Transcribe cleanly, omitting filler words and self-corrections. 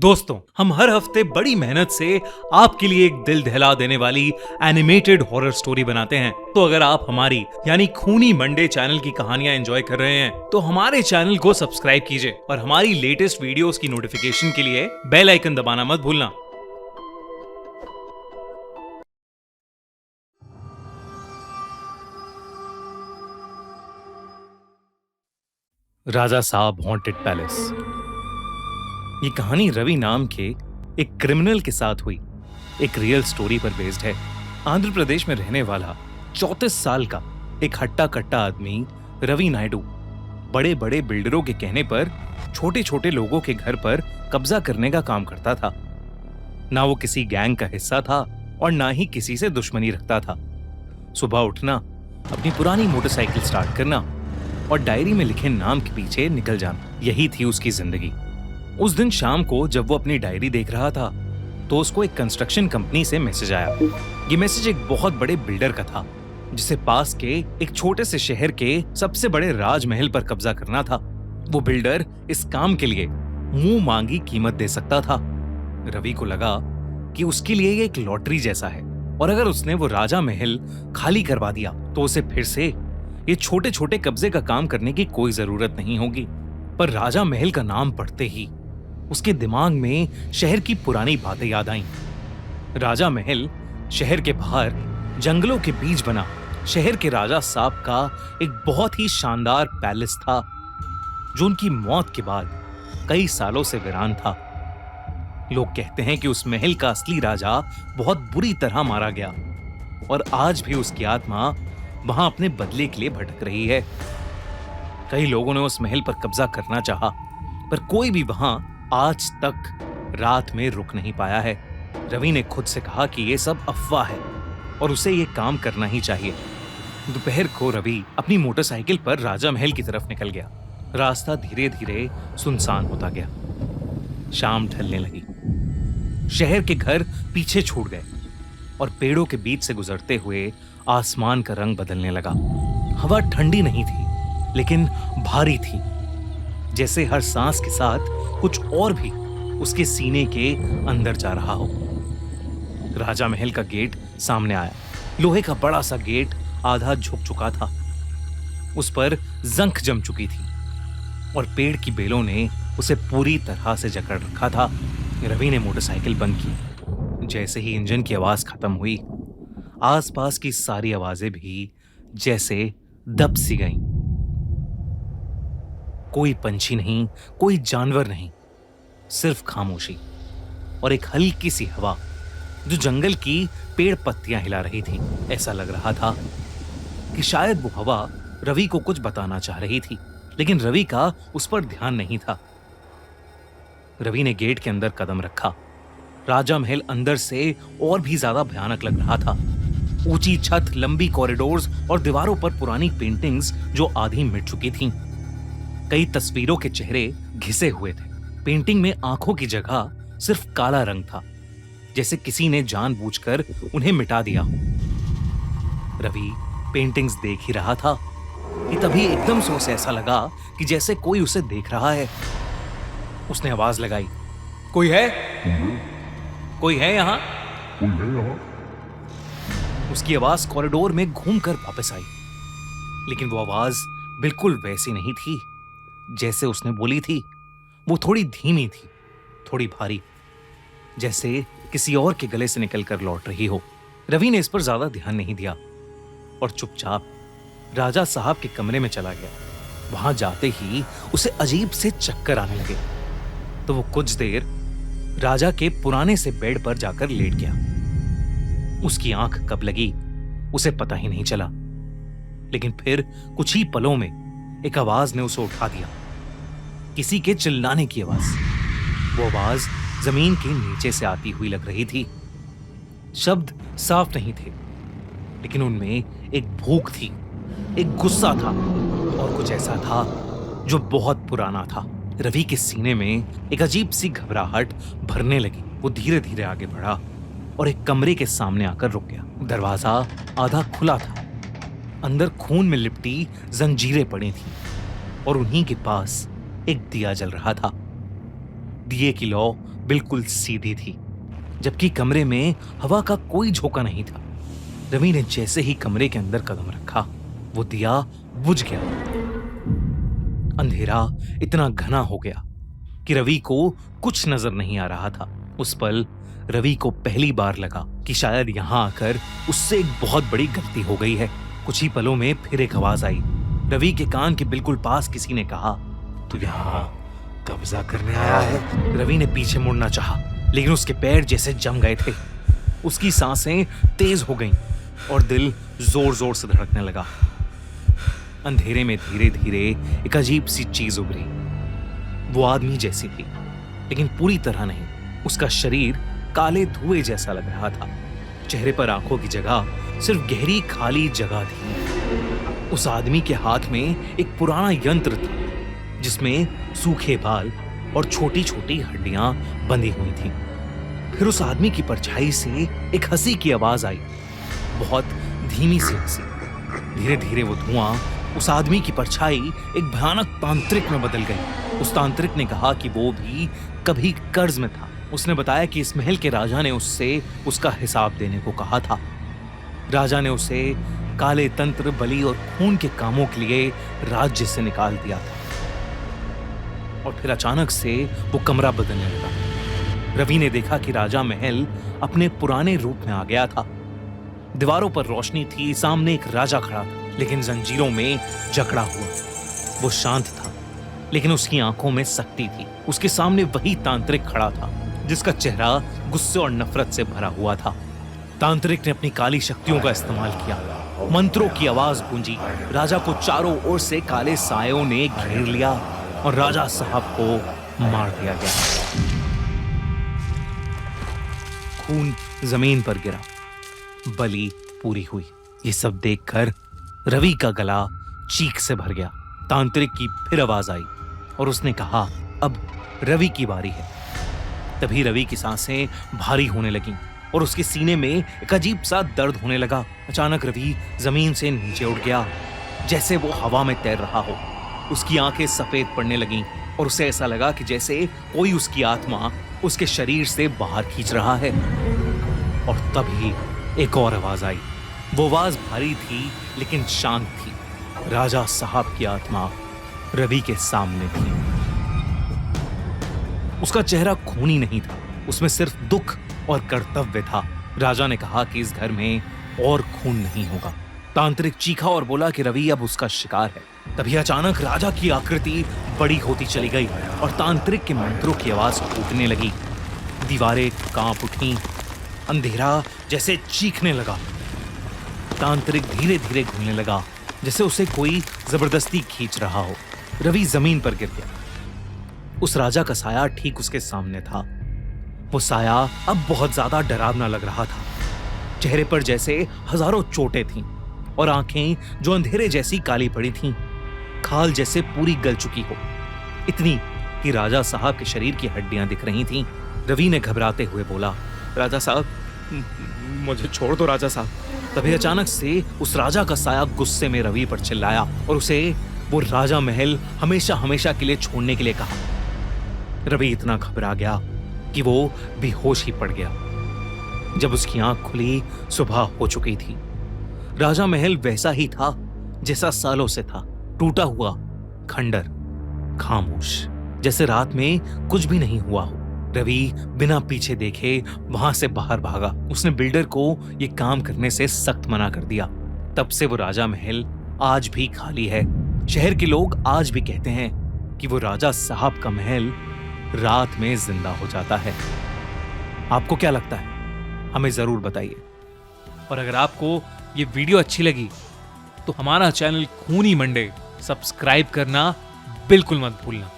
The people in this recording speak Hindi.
दोस्तों, हम हर हफ्ते बड़ी मेहनत से आपके लिए एक दिल दहला देने वाली एनिमेटेड हॉरर स्टोरी बनाते हैं। तो अगर आप हमारी यानी खूनी मंडे चैनल की कहानियां एंजॉय कर रहे हैं तो हमारे चैनल को सब्सक्राइब कीजिए और हमारी लेटेस्ट वीडियोस की नोटिफिकेशन के लिए बेल आइकन दबाना मत भूलना। राजा साहब हॉन्टेड पैलेस। ये कहानी रवि नाम के एक क्रिमिनल के साथ हुई एक रियल स्टोरी पर बेस्ड है। आंध्र प्रदेश में रहने वाला 34 साल का एक हट्टा कट्टा आदमी रवि नायडू बड़े बड़े बिल्डरों के कहने पर छोटे छोटे लोगों के घर पर कब्जा करने का काम करता था। ना वो किसी गैंग का हिस्सा था और ना ही किसी से दुश्मनी रखता था। सुबह उठना, अपनी पुरानी मोटरसाइकिल स्टार्ट करना और डायरी में लिखे नाम के पीछे निकल जाना, यही थी उसकी जिंदगी। उस दिन शाम को जब वो अपनी डायरी देख रहा था तो उसको एक कंस्ट्रक्शन कंपनी से मैसेज आया। ये मैसेज एक बहुत बड़े बिल्डर का था जिसे पास के एक छोटे से शहर के सबसे बड़े राजमहल पर कब्जा करना था। वो बिल्डर इस काम के लिए मुंह मांगी कीमत दे सकता था। रवि को लगा कि उसके लिए ये एक लॉटरी जैसा है और अगर उसने वो राजा महल खाली करवा दिया तो उसे फिर से ये छोटे छोटे कब्जे का काम करने की कोई जरूरत नहीं होगी। पर राजा महल का नाम पढ़ते ही उसके दिमाग में शहर की पुरानी बातें याद आईं। राजा महल शहर के बाहर जंगलों के बीच बना शहर के राजा साहब का एक बहुत ही शानदार पैलेस था जो उनकी मौत के बाद कई सालों से वीरान था। लोग कहते हैं कि उस महल का असली राजा बहुत बुरी तरह मारा गया और आज भी उसकी आत्मा वहां अपने बदले के लिए भटक रही है। कई लोगों ने उस महल पर कब्जा करना चाहा, पर कोई भी वहां आज तक रात में रुक नहीं पाया है। रवि ने खुद से कहा कि यह सब अफवाह है और उसे यह काम करना ही चाहिए। दोपहर को रवि अपनी मोटरसाइकिल पर राजा महल की तरफ निकल गया। रास्ता धीरे धीरे सुनसान होता गया। शाम ढलने लगी। शहर के घर पीछे छूट गए और पेड़ों के बीच से गुजरते हुए आसमान का रंग बदलने लगा। हवा ठंडी नहीं थी लेकिन भारी थी, जैसे हर सांस के साथ कुछ और भी उसके सीने के अंदर जा रहा हो। राजा महल का गेट सामने आया। लोहे का बड़ा सा गेट आधा झुक चुका था, उस पर जंख जम चुकी थी और पेड़ की बेलों ने उसे पूरी तरह से जकड़ रखा था। रवि ने मोटरसाइकिल बंद की। जैसे ही इंजन की आवाज खत्म हुई, आसपास की सारी आवाजें भी जैसे दब सी गईं। कोई पंछी नहीं, कोई जानवर नहीं, सिर्फ खामोशी और एक हल्की सी हवा जो जंगल की पेड़ पत्तियां हिला रही थी। ऐसा लग रहा था कि शायद वो हवा रवि को कुछ बताना चाह रही थी, लेकिन रवि का उस पर ध्यान नहीं था। रवि ने गेट के अंदर कदम रखा। राजा महल अंदर से और भी ज्यादा भयानक लग रहा था। ऊंची छत, लंबी कॉरिडोर्स और दीवारों पर पुरानी पेंटिंग्स जो आधी मिट चुकी थीं। कई तस्वीरों के चेहरे घिसे हुए थे। पेंटिंग में आंखों की जगह सिर्फ काला रंग था, जैसे किसी ने जानबूझकर उन्हें मिटा दिया हो। रवि पेंटिंग्स देख ही रहा था कि तभी एकदम से उसे ऐसा लगा कि जैसे कोई उसे देख रहा है। उसने आवाज लगाई, कोई है? कोई है यहाँ? उसकी आवाज कॉरिडोर में घूमकर वापस आई, लेकिन वो आवाज बिल्कुल वैसी नहीं थी जैसे उसने बोली थी। वो थोड़ी धीमी थी, थोड़ी भारी, जैसे किसी और के गले से निकलकर लौट रही हो। रवि ने इस पर ज्यादा ध्यान नहीं दिया और चुपचाप राजा साहब के कमरे में चला गया। वहां जाते ही उसे अजीब से चक्कर आने लगे, तो वो कुछ देर राजा के पुराने से बेड पर जाकर लेट गया। उसकी आंख कब लगी उसे पता ही नहीं चला, लेकिन फिर कुछ ही पलों में एक आवाज ने उसे उठा दिया। किसी के चिल्लाने की आवाज। वो आवाज जमीन के नीचे से आती हुई लग रही थी। शब्द साफ नहीं थे, लेकिन उनमें एक भूख थी, एक गुस्सा था और कुछ ऐसा था जो बहुत पुराना था। रवि के सीने में एक अजीब सी घबराहट भरने लगी। वो धीरे धीरे आगे बढ़ा और एक कमरे के सामने आकर रुक गया। दरवाजा आधा खुला था। अंदर खून में लिपटी जंजीरें पड़ी थीं और उन्हीं के पास एक दिया जल रहा था। दिए की लौ बिल्कुल सीधी थी, जबकि कमरे में हवा का कोई झोंका नहीं था। रवि ने जैसे ही कमरे के अंदर कदम रखा, वो दिया बुझ गया। अंधेरा इतना घना हो गया कि रवि को कुछ नजर नहीं आ रहा था। उस पल रवि को पहली बार लगा कि शायद यहां आकर उससे एक बहुत बड़ी गलती हो गई है। कुछ ही पलों में फिर एक आवाज आई। रवि के कान के बिल्कुल पास किसी ने कहा, तू यहाँ कब्जा करने आया है? रवि ने पीछे मुड़ना चाहा, लेकिन उसके पैर जैसे जम गए थे। उसकी सांसें तेज हो गईं और दिल जोर जोर से धड़कने लगा। अंधेरे में धीरे धीरे एक अजीब सी चीज उभरी। वो आदमी जैसी थी, लेकिन पूरी तरह नहीं। उसका शरीर काले धुएं जैसा लग रहा था। चेहरे पर आंखों की जगह सिर्फ गहरी खाली जगह थी। उस आदमी के हाथ में एक पुराना यंत्र था, जिसमें सूखे बाल और छोटी छोटी हड्डियां बंधी हुई थीं। फिर उस आदमी की परछाई से एक हंसी की आवाज आई, बहुत धीमी सी हंसी। धीरे धीरे वो धुआं उस आदमी की परछाई एक भयानक तांत्रिक में बदल गई। उस तांत्रिक ने कहा कि वो भी कभी कर्ज में था। उसने बताया कि इस महल के राजा ने उससे उसका हिसाब देने को कहा था। राजा ने उसे काले तंत्र, बलि और खून के कामों के लिए राज्य से निकाल दिया था। और फिर अचानक से वो कमरा बदलने लगा। रवि ने देखा कि राजा महल अपने पुराने रूप में आ गया था। दीवारों पर रोशनी थी, सामने एक राजा खड़ा था, लेकिन जंजीरों में जकड़ा हुआ। वो शांत था, लेकिन उसकी आंखों में सख्ती थी। उसके सामने वही तांत्रिक खड़ा था, जिसका चेहरा गुस्से और नफरत से भरा हुआ था। तांत्रिक ने अपनी काली शक्तियों का इस्तेमाल किया। मंत्रों की आवाज गूंजी। राजा को चारों ओर से काले सायों ने घेर लिया और राजा साहब को मार दिया गया। खून जमीन पर गिरा, बलि पूरी हुई। ये सब देखकर रवि का गला चीख से भर गया। तांत्रिक की फिर आवाज आई और उसने कहा, अब रवि की बारी है। तभी रवि की सांसें भारी होने लगीं और उसके सीने में एक अजीब सा दर्द होने लगा। अचानक रवि जमीन से नीचे उठ गया, जैसे वो हवा में तैर रहा हो। उसकी आंखें सफेद पड़ने लगीं और उसे ऐसा लगा कि जैसे कोई उसकी आत्मा उसके शरीर से बाहर खींच रहा है। और तभी एक और आवाज आई। वो आवाज भारी थी, लेकिन शांत थी। राजा साहब की आत्मा रवि के सामने थी। उसका चेहरा खूनी नहीं था, उसमें सिर्फ दुख और कर्तव्य था। राजा ने कहा कि इस घर में और खून नहीं होगा। तांत्रिक चीखा और बोला कि रवि अब उसका शिकार है। तभी अचानक राजा की आकृति बड़ी होती चली गई और तांत्रिक के मंत्रों की आवाज टूटने लगी। दीवारें कांप उठी, अंधेरा जैसे चीखने लगा। तांत्रिक धीरे धीरे घूमने लगा, जैसे उसे कोई जबरदस्ती खींच रहा हो। रवि जमीन पर गिर गया। उस राजा का साया ठीक उसके सामने था। वो साया अब बहुत ज्यादा डरावना लग रहा था। चेहरे पर जैसे हजारों चोटें थीं और आंखें जो अंधेरे जैसी काली पड़ी थीं, खाल जैसे पूरी गल चुकी हो, इतनी कि राजा साहब के शरीर की हड्डियां दिख रही थीं। रवि ने घबराते हुए बोला, राजा साहब, मुझे छोड़ दो राजा साहब। तभी अचानक से उस राजा का साया गुस्से में रवि पर चिल्लाया और उसे वो राजा महल हमेशा हमेशा के लिए छोड़ने के लिए कहा। रवि इतना घबरा गया कि वो बेहोश ही पड़ गया। जब उसकी आंख खुली, सुबह हो चुकी थी। राजा महल वैसा ही था जैसा सालों से था, टूटा हुआ, खंडर, खामोश, जैसे रात में कुछ भी नहीं हुआ हो। रवि बिना पीछे देखे वहां से बाहर भागा। उसने बिल्डर को ये काम करने से सख्त मना कर दिया। तब से वो राजा महल आज भी खाली है। शहर के लोग आज भी कहते हैं कि वो राजा साहब का महल रात में जिंदा हो जाता है। आपको क्या लगता है? हमें जरूर बताइए। और अगर आपको ये वीडियो अच्छी लगी तो हमारा चैनल खूनी मंडे सब्सक्राइब करना बिल्कुल मत भूलना।